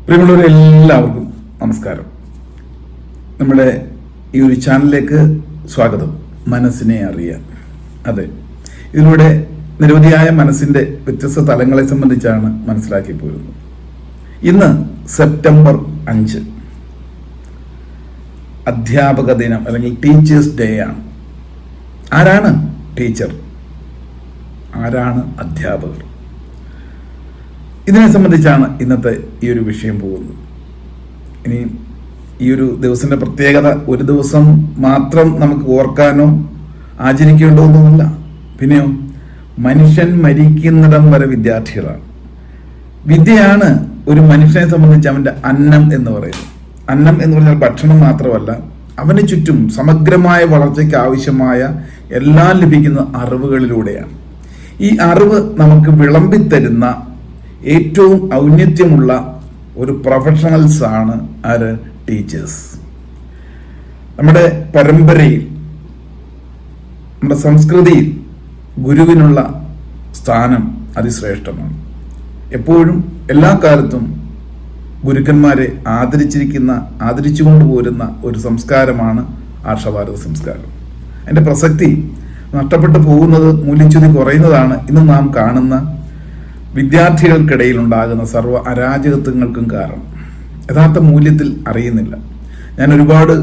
പ്രിയമുള്ളവരെല്ലാവർക്കും നമസ്കാരം. നമ്മുടെ ഈ ഒരു ചാനലിലേക്ക് സ്വാഗതം. മനസ്സിനെ അറിയാൻ. അതെ, ഇതിലൂടെ നിരവധിയായ മനസ്സിന്റെ വ്യത്യസ്ത തലങ്ങളെ സംബന്ധിച്ചാണ് മനസ്സിലാക്കി പോരുന്നത്. ഇന്ന് സെപ്റ്റംബർ 5 അധ്യാപക ദിനം അല്ലെങ്കിൽ ടീച്ചേഴ്സ് ഡേ ആണ്. ആരാണ് ടീച്ചർ? ആരാണ് അധ്യാപകർ? ഇതിനെ സംബന്ധിച്ചാണ് ഇന്നത്തെ ഈ ഒരു വിഷയം പോകുന്നത്. ഇനി ഈ ഒരു ദിവസത്തിന്റെ പ്രത്യേകത ഒരു ദിവസം മാത്രം നമുക്ക് ഓർക്കാനോ ആചരിക്കേണ്ടോ ഒന്നുമില്ല. പിന്നെയോ മനുഷ്യൻ മരിക്കുന്നിടം വരെ വിദ്യാർത്ഥികളാണ്. വിദ്യയാണ് ഒരു മനുഷ്യനെ സംബന്ധിച്ച് അവന്റെ അന്നം എന്ന് പറയുന്നത്. അന്നം എന്ന് പറഞ്ഞാൽ ഭക്ഷണം മാത്രമല്ല, അവന് ചുറ്റും സമഗ്രമായ വളർച്ചയ്ക്ക് ആവശ്യമായ എല്ലാം ലഭിക്കുന്ന അറിവുകളിലൂടെയാണ്. ഈ അറിവ് നമുക്ക് വിളമ്പിത്തരുന്ന ഏറ്റവും ഔന്നത്യമുള്ള ഒരു പ്രൊഫഷണൽസ് ആണ് ആര്? ടീച്ചേഴ്സ്. നമ്മുടെ പരമ്പരയിൽ, നമ്മുടെ സംസ്കൃതിയിൽ ഗുരുവിനുള്ള സ്ഥാനം അതിശ്രേഷ്ഠമാണ്. എപ്പോഴും എല്ലാ കാലത്തും ഗുരുക്കന്മാരെ ആദരിച്ചുകൊണ്ട് പോരുന്ന ഒരു സംസ്കാരമാണ് ആർഷഭാരത സംസ്കാരം. അതിന്റെ പ്രസക്തി നഷ്ടപ്പെട്ടു പോകുന്നത്, മൂല്യച്യുതി കുറയുന്നതാണ് ഇന്ന് നാം കാണുന്ന വിദ്യാർത്ഥികൾക്കിടയിൽ ഉണ്ടാകുന്ന സർവ്വ അരാജകത്വങ്ങൾക്കും കാരണം. യഥാർത്ഥ മൂല്യത്തിൽ അറിയുന്നില്ല. ഞാൻ ഒരുപാട്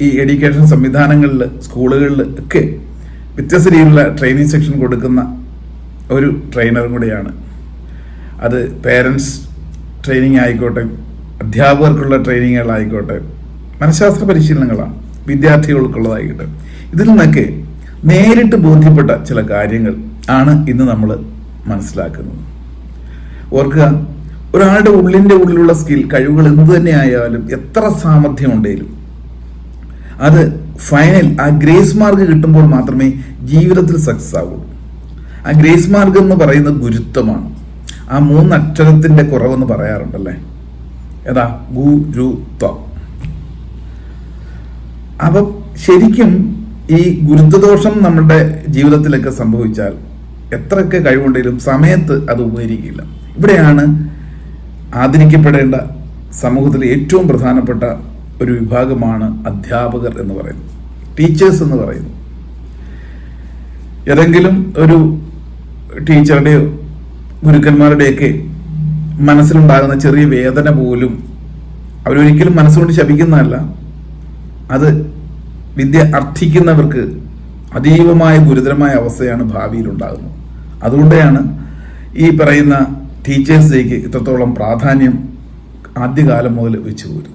ഈ എഡ്യൂക്കേഷൻ സംവിധാനങ്ങളിൽ, സ്കൂളുകളിൽ ഒക്കെ വ്യത്യസ്ത രീതിയിലുള്ള ട്രെയിനിങ് സെക്ഷൻ കൊടുക്കുന്ന ഒരു ട്രെയിനറും കൂടെയാണ്. അത് പേരൻസ് ട്രെയിനിങ് ആയിക്കോട്ടെ, അധ്യാപകർക്കുള്ള ട്രെയിനിങ്ങുകളായിക്കോട്ടെ, മനഃശാസ്ത്ര പരിശീലനങ്ങളാണ് വിദ്യാർത്ഥികൾക്കുള്ളതായിക്കോട്ടെ. ഇതിൽ നിന്നൊക്കെ നേരിട്ട് ബോധ്യപ്പെട്ട ചില കാര്യങ്ങൾ ആണ് ഇന്ന് നമ്മൾ മനസ്സിലാക്കുന്നത്. ഓർക്കുക, ഒരാളുടെ ഉള്ളിലുള്ള സ്കിൽ, കഴിവുകൾ എന്ത് തന്നെ ആയാലും, എത്ര സാമർഥ്യം ഉണ്ടെങ്കിലും അത് ഫൈനൽ ആ ഗ്രേസ് മാർക്ക് കിട്ടുമ്പോൾ മാത്രമേ ജീവിതത്തിൽ സക്സസ് ആവുള്ളൂ. ആ ഗ്രേസ് മാർക്ക് എന്ന് പറയുന്നത് ഗുരുത്വമാണ്. ആ 3 അക്ഷരത്തിന്റെ കുറവെന്ന് പറയാറുണ്ടല്ലേ, ഏതാ? ഗുരുത്വം. അപ്പം ശരിക്കും ഈ ഗുരുത്വദോഷം നമ്മുടെ ജീവിതത്തിലൊക്കെ സംഭവിച്ചാൽ എത്രയൊക്കെ കഴിവുണ്ടെങ്കിലും സമയത്ത് അത് ഉപകരിക്കില്ല. ഇവിടെയാണ് ആദരിക്കപ്പെടേണ്ട സമൂഹത്തിലെ ഏറ്റവും പ്രധാനപ്പെട്ട ഒരു വിഭാഗമാണ് അധ്യാപകർ എന്ന് പറയുന്നത്, ടീച്ചേഴ്സ് എന്ന് പറയുന്നത്. ഏതെങ്കിലും ഒരു ടീച്ചറുടെയോ ഗുരുക്കന്മാരുടെയൊക്കെ മനസ്സിലുണ്ടാകുന്ന ചെറിയ വേദന പോലും അവരൊരിക്കലും മനസ്സുകൊണ്ട് ശപിക്കുന്നതല്ല, അത് വിദ്യ അർത്ഥിക്കുന്നവർക്ക് അതീവമായ ഗുരുതരമായ അവസ്ഥയാണ് ഭാവിയിൽ ഉണ്ടാകുന്നത്. അതുകൊണ്ടാണ് ഈ പറയുന്ന ടീച്ചേഴ്സ് ഡേക്ക് ഇത്രത്തോളം പ്രാധാന്യം ആദ്യകാലം മുതൽ വെച്ചു പോരും.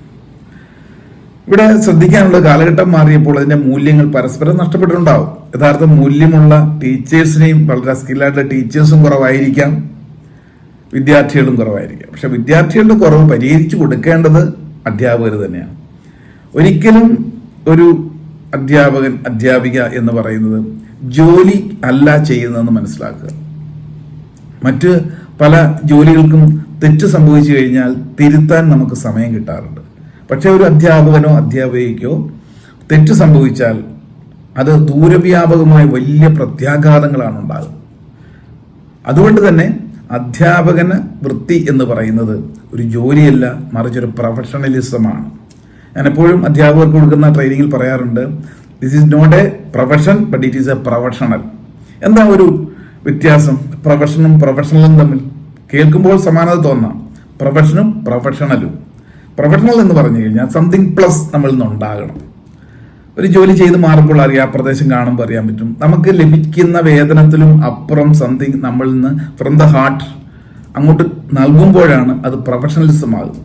ഇവിടെ ശ്രദ്ധിക്കാനുള്ള കാലഘട്ടം മാറിയപ്പോൾ അതിന്റെ മൂല്യങ്ങൾ പരസ്പരം നഷ്ടപ്പെട്ടിട്ടുണ്ടാവും. യഥാർത്ഥ മൂല്യമുള്ള ടീച്ചേഴ്സിനെയും വളരെ സ്കില്ലായിട്ടുള്ള ടീച്ചേഴ്സും കുറവായിരിക്കാം, വിദ്യാർത്ഥികളും കുറവായിരിക്കാം. പക്ഷെ വിദ്യാർത്ഥികളുടെ കുറവ് പരിഹരിച്ചു കൊടുക്കേണ്ടത് അധ്യാപകർ തന്നെയാണ്. ഒരിക്കലും ഒരു അധ്യാപകൻ, അധ്യാപിക എന്ന് പറയുന്നത് ജോലി അല്ല ചെയ്യുന്നതെന്ന് മനസ്സിലാക്കുക. മറ്റ് പല ജോലികൾക്കും തെറ്റ് സംഭവിച്ചു കഴിഞ്ഞാൽ തിരുത്താൻ നമുക്ക് സമയം കിട്ടാറുണ്ട്. പക്ഷെ ഒരു അധ്യാപകനോ അധ്യാപികയ്ക്കോ തെറ്റ് സംഭവിച്ചാൽ അത് ദൂരവ്യാപകമായ വലിയ പ്രത്യാഘാതങ്ങളാണ് ഉണ്ടാകുന്നത്. അതുകൊണ്ട് തന്നെ അധ്യാപകന് വൃത്തി എന്ന് പറയുന്നത് ഒരു ജോലിയല്ല, മറിച്ച് ഒരു പ്രൊഫഷണലിസമാണ്. ഞാൻ എപ്പോഴും അധ്യാപകർക്ക് കൊടുക്കുന്ന ട്രെയിനിങ്ങിൽ പറയാറുണ്ട്, this is not a profession but it is a professional. എന്താ ഒരു വ്യത്യാസം പ്രൊഫഷനും പ്രൊഫഷണലും തമ്മിൽ? കേൾക്കുമ്പോൾ സമാനത തോന്നാം. പ്രൊഫഷനും പ്രൊഫഷണലും. പ്രൊഫഷണൽ എന്ന് പറഞ്ഞു കഴിഞ്ഞാൽ സംതിങ് പ്ലസ് നമ്മളിൽ നിന്നുണ്ടാകണം. ഒരു ജോലി ചെയ്ത് മാറുമ്പോൾ അറിയാം, പ്രദേശം കാണുമ്പോൾ അറിയാൻ പറ്റും, നമുക്ക് ലഭിക്കുന്ന വേതനത്തിലും അപ്പുറം സംതിങ് നമ്മളിൽ നിന്ന് ഫ്രം ദ ഹാർട്ട് അങ്ങോട്ട് നൽകുമ്പോഴാണ് അത് പ്രൊഫഷണലിസം ആകുന്നത്.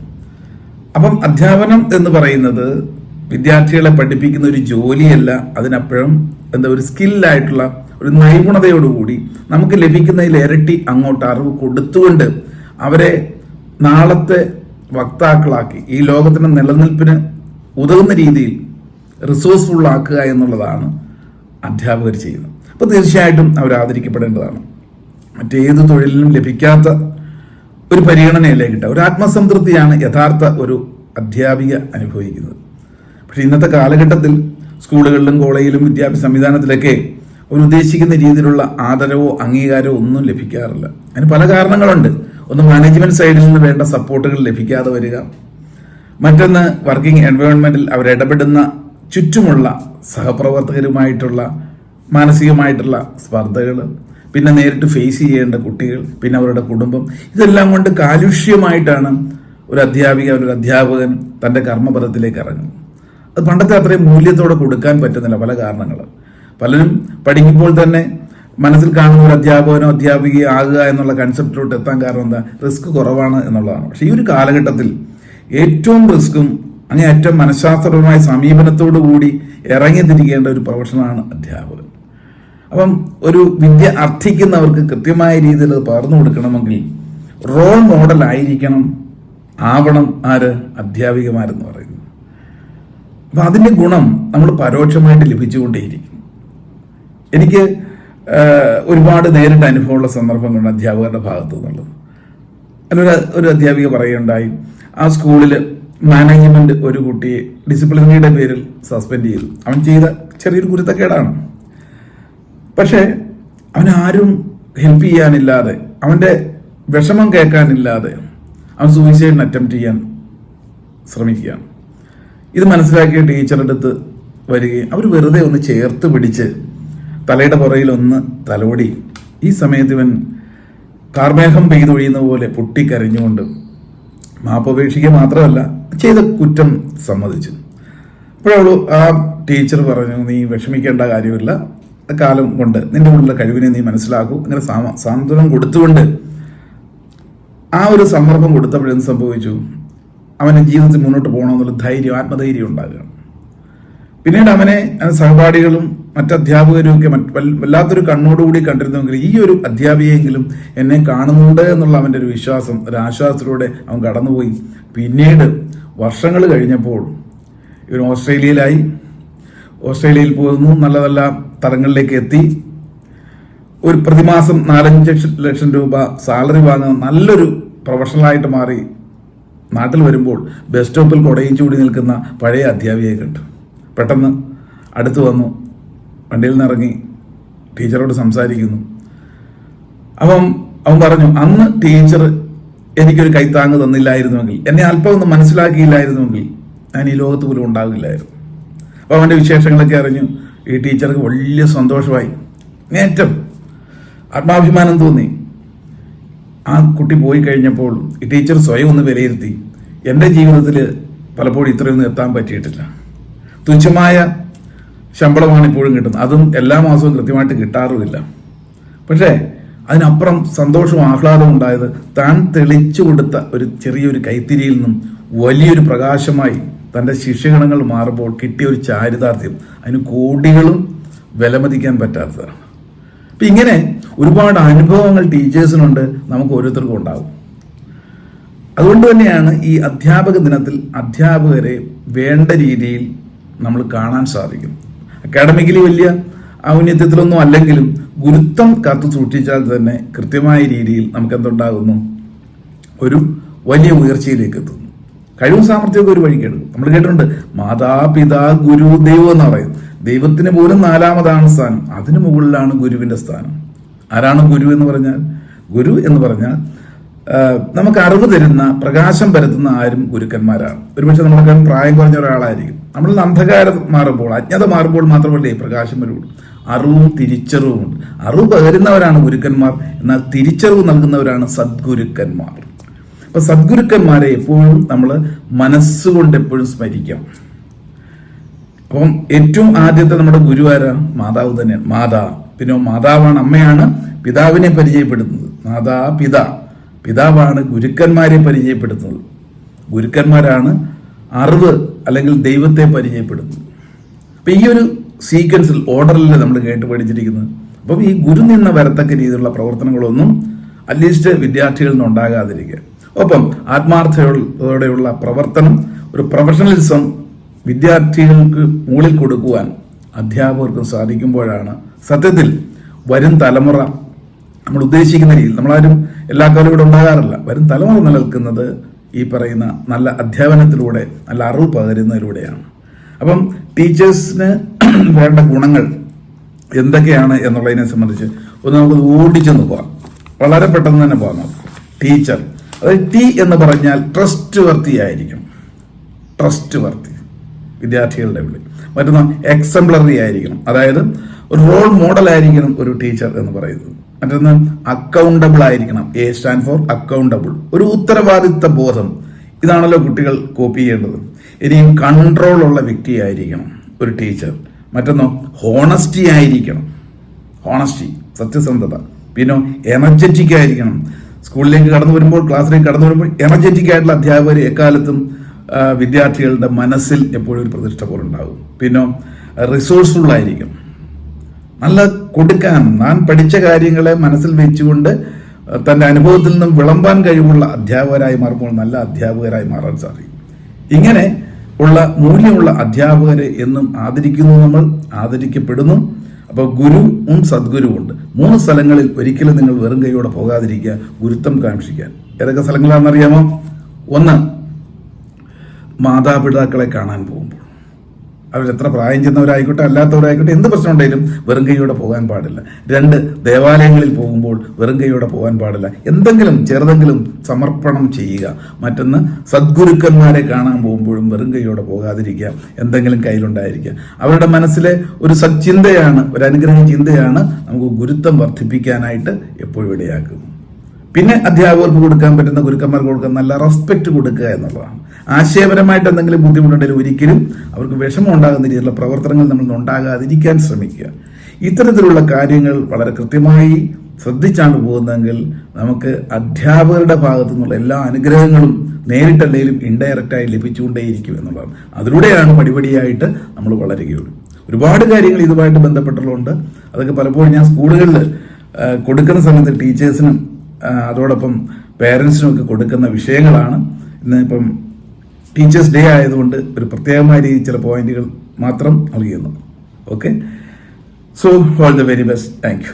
അപ്പം അധ്യാപനം എന്ന് പറയുന്നത് വിദ്യാർത്ഥികളെ പഠിപ്പിക്കുന്ന ഒരു ജോലിയല്ല, അതിനപ്പുറം ഒരു സ്കില്ലായിട്ടുള്ള ഒരു നൈപുണതയോടുകൂടി നമുക്ക് ലഭിക്കുന്നതിൽ ഇരട്ടി അങ്ങോട്ട് അറിവ് കൊടുത്തുകൊണ്ട് അവരെ നാളത്തെ വക്താക്കളാക്കി ഈ ലോകത്തിന്റെ നിലനിൽപ്പിന് ഉതകുന്ന രീതിയിൽ റിസോഴ്സ്ഫുൾ ആക്കുക എന്നുള്ളതാണ് അധ്യാപകർ ചെയ്യുന്നത്. അപ്പോൾ തീർച്ചയായിട്ടും അവർ ആദരിക്കപ്പെടേണ്ടതാണ്. മറ്റേത് തൊഴിലിനും ലഭിക്കാത്ത ഒരു പരിഗണനയല്ലേ കിട്ടുക. ഒരു ആത്മസംതൃപ്തിയാണ് യഥാർത്ഥ ഒരു അധ്യാപിക അനുഭവിക്കുന്നത്. പക്ഷെ ഇന്നത്തെ കാലഘട്ടത്തിൽ സ്കൂളുകളിലും കോളേജിലും വിദ്യാഭ്യാസ സംവിധാനത്തിലൊക്കെ ഒരു ഉദ്ദേശിക്കുന്ന രീതിയിലുള്ള ആദരവോ അംഗീകാരമോ ഒന്നും ലഭിക്കാറില്ല. അതിന് പല കാരണങ്ങളുണ്ട്. ഒന്ന് മാനേജ്മെന്റ് സൈഡിൽ നിന്ന് വേണ്ട സപ്പോർട്ടുകൾ ലഭിക്കാതെ വരിക, മറ്റൊന്ന് വർക്കിംഗ് എൻവയോൺമെന്റിൽ അവരിടപെടുന്ന ചുറ്റുമുള്ള സഹപ്രവർത്തകരുമായിട്ടുള്ള മാനസികമായിട്ടുള്ള സ്പർദ്ധകൾ, പിന്നെ നേരിട്ട് ഫേസ് ചെയ്യേണ്ട കുട്ടികൾ, പിന്നെ അവരുടെ കുടുംബം, ഇതെല്ലാം കൊണ്ട് കാലുഷ്യമായിട്ടാണ് ഒരു അധ്യാപകൻ തൻ്റെ കർമ്മപദത്തിലേക്ക് ഇറങ്ങുന്നത്. അത് പണ്ടത്തെ അത്രയും മൂല്യത്തോടെ കൊടുക്കാൻ പറ്റുന്നില്ല. പല കാരണങ്ങൾ. പലരും പഠിക്കുമ്പോൾ തന്നെ മനസ്സിൽ കാണുന്ന ഒരു അധ്യാപകനോ അധ്യാപികയോ ആകുക എന്നുള്ള കൺസെപ്റ്റിലോട്ട് എത്താൻ കാരണം എന്താ? റിസ്ക് കുറവാണ് എന്നുള്ളതാണ്. പക്ഷെ ഈ ഒരു കാലഘട്ടത്തിൽ ഏറ്റവും റിസ്ക്കും അങ്ങേയറ്റം മനഃശാസ്ത്രപരമായ സമീപനത്തോടു കൂടി ഇറങ്ങിത്തിരിക്കേണ്ട ഒരു പ്രൊഫഷനാണ് അധ്യാപകൻ. അപ്പം ഒരു വിദ്യ അർത്ഥിക്കുന്നവർക്ക് കൃത്യമായ രീതിയിൽ അത് പകർന്നു കൊടുക്കണമെങ്കിൽ റോൾ മോഡൽ ആവണം ആര്? അധ്യാപികമാരെന്ന് പറയുന്നത്. അപ്പം അതിൻ്റെ ഗുണം നമ്മൾ പരോക്ഷമായിട്ട് ലഭിച്ചുകൊണ്ടേയിരിക്കും. എനിക്ക് ഒരുപാട് നേരിട്ട് അനുഭവമുള്ള സന്ദർഭങ്ങളുണ്ട് അധ്യാപകരുടെ ഭാഗത്തു നിന്നുള്ളത്. ഒരു അധ്യാപിക പറയുകയുണ്ടായി, ആ സ്കൂളിൽ മാനേജ്മെന്റ് ഒരു കുട്ടിയെ ഡിസിപ്ലിനറിയുടെ പേരിൽ സസ്പെൻഡ് ചെയ്തു. അവൻ ചെയ്ത ചെറിയൊരു കുരുത്തക്കേടാണ്. പക്ഷേ അവനാരും ഹെൽപ്പ് ചെയ്യാനില്ലാതെ, അവൻ്റെ വിഷമം കേൾക്കാനില്ലാതെ അവൻ സൂയിസൈഡിന് അറ്റംപ്റ്റ് ചെയ്യാൻ ശ്രമിക്കുകയാണ്. ഇത് മനസ്സിലാക്കിയ ടീച്ചറുടെ അടുത്ത് വരികയും അവർ വെറുതെ ഒന്ന് ചേർത്ത് പിടിച്ച് തലയുടെ പുറയിൽ ഒന്ന് തലോടി. ഈ സമയത്ത് ഇവൻ കാർമേഘം പെയ്തൊഴിയുന്ന പോലെ പൊട്ടിക്കരഞ്ഞുകൊണ്ട് മാപ്പപേക്ഷിക്കുക മാത്രമല്ല ചെയ്ത കുറ്റം സമ്മതിച്ചു. അപ്പോഴവള് ആ ടീച്ചർ പറഞ്ഞു, നീ വിഷമിക്കേണ്ട കാര്യമില്ല, കാലം കൊണ്ട് നിന്റെ ഉള്ളിലെ കഴിവിനെ നീ മനസ്സിലാക്കൂ. അങ്ങനെ സാന്ത്വനം കൊടുത്തുകൊണ്ട് ആ ഒരു സമ്മർദ്ദം കൊടുത്തപ്പോഴെന്ത് സംഭവിച്ചു? അവന് ജീവിതത്തിൽ മുന്നോട്ട് പോകണമെന്നുള്ള ധൈര്യം, ആത്മധൈര്യം ഉണ്ടാകുകയാണ്. പിന്നീട് അവനെ സഹപാഠികളും മറ്റധ്യാപകരും ഒക്കെ വല്ലാത്തൊരു കണ്ണോടുകൂടി കണ്ടിരുന്നുവെങ്കിൽ ഈ ഒരു അധ്യാപികയെങ്കിലും എന്നെ കാണുന്നുണ്ട് എന്നുള്ള അവൻ്റെ ഒരു വിശ്വാസം, ഒരു ആശ്വാസത്തിലൂടെ അവൻ കടന്നുപോയി. പിന്നീട് വർഷങ്ങൾ കഴിഞ്ഞപ്പോൾ ഇവൻ ഓസ്ട്രേലിയയിൽ പോകുന്നു, നല്ല നല്ല തലങ്ങളിലേക്ക് എത്തി. ഒരു പ്രതിമാസം 4-5 ലക്ഷം രൂപ സാലറി വാങ്ങുന്ന നല്ലൊരു പ്രൊഫഷണലായിട്ട് മാറി. നാട്ടിൽ വരുമ്പോൾ ബസ് സ്റ്റോപ്പിൽ കൊടയും ചൂടി നിൽക്കുന്ന പഴയ അധ്യാപികയെ കണ്ടു. പെട്ടെന്ന് അടുത്ത് വന്നു, വണ്ടിയിൽ നിന്ന് ഇറങ്ങി ടീച്ചറോട് സംസാരിക്കുന്നു. അവൻ പറഞ്ഞു, അന്ന് ടീച്ചർ എനിക്കൊരു കൈത്താങ്ങ് തന്നില്ലായിരുന്നുവെങ്കിൽ, എന്നെ അല്പം ഒന്ന് മനസ്സിലാക്കിയില്ലായിരുന്നുവെങ്കിൽ ഞാൻ ഈ ലോകത്ത് പോലും ഉണ്ടാകില്ലായിരുന്നു. അപ്പോൾ അവൻ്റെ വിശേഷങ്ങളൊക്കെ അറിഞ്ഞു. ഈ ടീച്ചർക്ക് വലിയ സന്തോഷമായി, ഏറ്റവും ആത്മാഭിമാനം തോന്നി. ആ കുട്ടി പോയി കഴിഞ്ഞപ്പോൾ ഈ ടീച്ചർ സ്വയം ഒന്ന് വിലയിരുത്തി, എൻ്റെ ജീവിതത്തിൽ പലപ്പോഴും ഇത്രയൊന്നും എത്താൻ പറ്റിയിട്ടില്ല. തുച്ഛമായ ശമ്പളമാണ് ഇപ്പോഴും കിട്ടുന്നത്, അതും എല്ലാ മാസവും കൃത്യമായിട്ട് കിട്ടാറുമില്ല. പക്ഷേ അതിനപ്പുറം സന്തോഷവും ആഹ്ലാദവും ഉണ്ടായത് താൻ തെളിച്ചു കൊടുത്ത ഒരു ചെറിയൊരു കൈത്തിരിയിൽ നിന്നും വലിയൊരു പ്രകാശമായി തൻ്റെ ശിഷ്യഗണങ്ങൾ മാറുമ്പോൾ കിട്ടിയ ഒരു ചാരിതാർത്ഥ്യം, അതിന് കോടികളും വിലമതിക്കാൻ പറ്റാത്തതാണ്. അപ്പം ഇങ്ങനെ ഒരുപാട് അനുഭവങ്ങൾ ടീച്ചേഴ്സിനുണ്ട്, നമുക്ക് ഓരോരുത്തർക്കും ഉണ്ടാകും. അതുകൊണ്ട് തന്നെയാണ് ഈ അധ്യാപക ദിനത്തിൽ അധ്യാപകരെ വേണ്ട രീതിയിൽ നമ്മൾ കാണാൻ സാധിക്കും. അക്കാഡമിക്കലി വലിയ ഔന്നത്യത്തിലൊന്നും അല്ലെങ്കിലും ഗുരുത്വം കാത്തു സൂക്ഷിച്ചാൽ തന്നെ കൃത്യമായ രീതിയിൽ നമുക്ക് എന്തുണ്ടാകുന്നു? ഒരു വലിയ ഉയർച്ചയിലേക്ക് എത്തുന്നു. കഴിവും സാമർഥ്യമൊക്കെ ഒരു വഴിക്കെടുക്കും. നമ്മൾ കേട്ടിട്ടുണ്ട്, മാതാപിതാ ഗുരു ദൈവം എന്ന് പറയും. ദൈവത്തിന് പോലും 4ാമതാണ് സ്ഥാനം, അതിനു മുകളിലാണ് ഗുരുവിന്റെ സ്ഥാനം. ആരാണ് ഗുരു എന്ന് പറഞ്ഞാൽ? ഗുരു എന്ന് പറഞ്ഞാൽ നമുക്ക് അറിവ് തരുന്ന, പ്രകാശം പരത്തുന്ന ആരും ഗുരുക്കന്മാരാണ്. ഒരുപക്ഷെ നമ്മളൊക്കെ പ്രായം കുറഞ്ഞ ഒരാളായിരിക്കും. നമ്മളിൽ അന്ധകാരം മാറുമ്പോൾ, അജ്ഞത മാറുമ്പോൾ മാത്രമല്ലേ പ്രകാശം വരുള്ളൂ. അറിവും തിരിച്ചറിവും ഉണ്ട്. അറിവ് പകരുന്നവരാണ് ഗുരുക്കന്മാർ, എന്നാൽ തിരിച്ചറിവ് നൽകുന്നവരാണ് സദ്ഗുരുക്കന്മാർ. അപ്പൊ സദ്ഗുരുക്കന്മാരെ എപ്പോഴും നമ്മൾ മനസ്സുകൊണ്ട് എപ്പോഴും സ്മരിക്കാം. അപ്പം ഏറ്റവും ആദ്യത്തെ നമ്മുടെ ഗുരു ആരാ? മാതാവ് തന്നെയാണ്. പിന്നെ മാതാവാണ്, അമ്മയാണ് പിതാവിനെ പരിചയപ്പെടുത്തുന്നത്. പിതാവാണ് ഗുരുക്കന്മാരെ പരിചയപ്പെടുത്തുന്നത്. ഗുരുക്കന്മാരാണ് അറിവ് അല്ലെങ്കിൽ ദൈവത്തെ പരിചയപ്പെടുത്തുന്നത്. അപ്പൊ ഈ ഒരു സീക്വൻസിൽ, ഓർഡറിൽ നമ്മൾ കേട്ട് പഠിച്ചിരിക്കുന്നത്. അപ്പം ഈ ഗുരു നിന്ന് വരത്തക്ക രീതിയിലുള്ള പ്രവർത്തനങ്ങളൊന്നും അറ്റ്ലീസ്റ്റ് വിദ്യാർത്ഥികളിൽ നിന്ന് ഉണ്ടാകാതിരിക്കുക. ഒപ്പം ആത്മാർത്ഥതയോടെയുള്ള പ്രവർത്തനം, ഒരു പ്രൊഫഷണലിസം വിദ്യാർത്ഥികൾക്ക് മുകളിൽ കൊടുക്കുവാൻ അധ്യാപകർക്കും സാധിക്കുമ്പോഴാണ് സത്യത്തിൽ വരും തലമുറ നമ്മൾ ഉദ്ദേശിക്കുന്ന രീതിയിൽ, നമ്മളാരും എല്ലാ കാലവും ഇവിടെ ഉണ്ടാകാറില്ല, വരും തലമുറ നിലനിൽക്കുന്നത് ഈ പറയുന്ന നല്ല അധ്യാപനത്തിലൂടെ, നല്ല അറിവ് പകരുന്നതിലൂടെയാണ്. അപ്പം ടീച്ചേഴ്സിന് വേണ്ട ഗുണങ്ങൾ എന്തൊക്കെയാണ് എന്നുള്ളതിനെ സംബന്ധിച്ച് ഒന്ന് നമുക്ക് ഓടിച്ചെന്ന് പോകാം. വളരെ പെട്ടെന്ന് തന്നെ പോകാം. ടീച്ചർ. അതായത് ടി എന്ന് പറഞ്ഞാൽ ട്രസ്റ്റ് വർത്തി ആയിരിക്കണം, ട്രസ്റ്റ് വർത്തി വിദ്യാർത്ഥികളുടെ ഉള്ളിൽ. മറ്റൊന്ന് എക്സംപ്ലറി ആയിരിക്കണം, അതായത് ഒരു റോൾ മോഡൽ ആയിരിക്കണം ഒരു ടീച്ചർ എന്ന് പറയുന്നത്. മറ്റൊന്ന് അക്കൗണ്ടബിൾ ആയിരിക്കണം, എ സ്റ്റാൻഡ് ഫോർ അക്കൗണ്ടബിൾ, ഒരു ഉത്തരവാദിത്ത ബോധം. ഇതാണല്ലോ കുട്ടികൾ കോപ്പി ചെയ്യേണ്ടത്. ഇനിയും കൺട്രോൾ ഉള്ള വ്യക്തിയായിരിക്കണം ഒരു ടീച്ചർ. മറ്റൊന്നോ ഹോണസ്റ്റി ആയിരിക്കണം, ഹോണസ്റ്റി സത്യസന്ധത. പിന്നെ എനർജറ്റിക് ആയിരിക്കണം. സ്കൂളിലേക്ക് കടന്നു വരുമ്പോൾ, ക്ലാസ്സിലേക്ക് കടന്നു വരുമ്പോൾ എനർജറ്റിക് ആയിട്ടുള്ള അധ്യാപകർ എക്കാലത്തും വിദ്യാർത്ഥികളുടെ മനസ്സിൽ എപ്പോഴും ഒരു പ്രതിഷ്ഠ പോലെ ഉണ്ടാകും. പിന്നെ റിസോഴ്സ്ഫുൾ ആയിരിക്കും, നല്ല കൊടുക്കാൻ, താൻ പഠിച്ച കാര്യങ്ങളെ മനസ്സിൽ വെച്ചുകൊണ്ട് തന്റെ അനുഭവത്തിൽ നിന്നും വിളമ്പാൻ കഴിവുള്ള അധ്യാപകരായി മാറുമ്പോൾ നല്ല അധ്യാപകരായി മാറാൻ സാധിക്കും. ഇങ്ങനെ ഉള്ള മൂല്യമുള്ള അധ്യാപകരെ എന്നും ആദരിക്കുന്നു, നമ്മൾ ആദരിക്കപ്പെടുന്നു. അപ്പോൾ ഗുരുവും സദ്ഗുരുവും ഉണ്ട്. 3 സ്ഥലങ്ങളിൽ ഒരിക്കലും നിങ്ങൾ വെറും കൈയോടെ പോകാതിരിക്കുക, ഗുരുത്വം കാക്ഷിക്കാൻ. ഏതൊക്കെ സ്ഥലങ്ങളാണെന്നറിയാമോ? 1, മാതാപിതാക്കളെ കാണാൻ പോകുമ്പോൾ. അവരെത്ര പ്രായം ചെന്നവരായിക്കോട്ടെ അല്ലാത്തവരായിക്കോട്ടെ എന്ത് പ്രശ്നം ഉണ്ടെങ്കിലും വെറും കൈയോടെ പോകാൻ പാടില്ല. 2, ദേവാലയങ്ങളിൽ പോകുമ്പോൾ വെറും കൈയോടെ പോകാൻ പാടില്ല, എന്തെങ്കിലും ചെറുതെങ്കിലും സമർപ്പണം ചെയ്യുക. മറ്റൊന്ന് സദ്ഗുരുക്കന്മാരെ കാണാൻ പോകുമ്പോഴും വെറും കൈയോടെ പോകാതിരിക്കുക, എന്തെങ്കിലും കയ്യിലുണ്ടായിരിക്കുക. അവരുടെ മനസ്സിലെ ഒരു സച്ചിന്തയാണ്, ഒരു അനുഗ്രഹ ചിന്തയാണ് നമുക്ക് ഗുരുത്വം വർദ്ധിപ്പിക്കാനായിട്ട് എപ്പോഴും ഇടയാക്കുന്നത്. പിന്നെ അധ്യാപകർക്ക് കൊടുക്കാൻ പറ്റുന്ന, ഗുരുക്കന്മാർക്ക് കൊടുക്കാൻ നല്ല റെസ്പെക്ട് കൊടുക്കുക എന്നുള്ളതാണ്. ആശയപരമായിട്ട് എന്തെങ്കിലും ബുദ്ധിമുട്ടുണ്ടെങ്കിൽ ഒരിക്കലും അവർക്ക് വിഷമം ഉണ്ടാകുന്ന രീതിയിലുള്ള പ്രവർത്തനങ്ങൾ നമ്മൾ ഉണ്ടാകാതിരിക്കാൻ ശ്രമിക്കുക. ഇത്തരത്തിലുള്ള കാര്യങ്ങൾ വളരെ കൃത്യമായി ശ്രദ്ധിച്ചാണ് പോകുന്നതെങ്കിൽ നമുക്ക് അധ്യാപകരുടെ ഭാഗത്തു നിന്നുള്ള എല്ലാ അനുഗ്രഹങ്ങളും നേരിട്ടല്ലെങ്കിലും ഇൻഡയറക്റ്റായി ലഭിച്ചുകൊണ്ടേയിരിക്കും എന്നുള്ളതാണ്. അതിലൂടെയാണ് പടിപടിയായിട്ട് നമ്മൾ വളരുകയുള്ളൂ. ഒരുപാട് കാര്യങ്ങൾ ഇതുമായിട്ട് ബന്ധപ്പെട്ടുള്ളതുകൊണ്ട് അതൊക്കെ പലപ്പോഴും ഞാൻ സ്കൂളുകളിൽ കൊടുക്കുന്ന സമയത്ത് ടീച്ചേഴ്സിനും അതോടൊപ്പം പേരൻസിനും ഒക്കെ കൊടുക്കുന്ന വിഷയങ്ങളാണ്. ഇന്ന് ഇപ്പം ടീച്ചേഴ്സ് ഡേ ആയതുകൊണ്ട് ഒരു പ്രത്യേകമായ രീതിയിൽ ചില പോയിന്റുകൾ മാത്രം നൽകിയിരുന്നു. Okay, so all the very best. Thank you.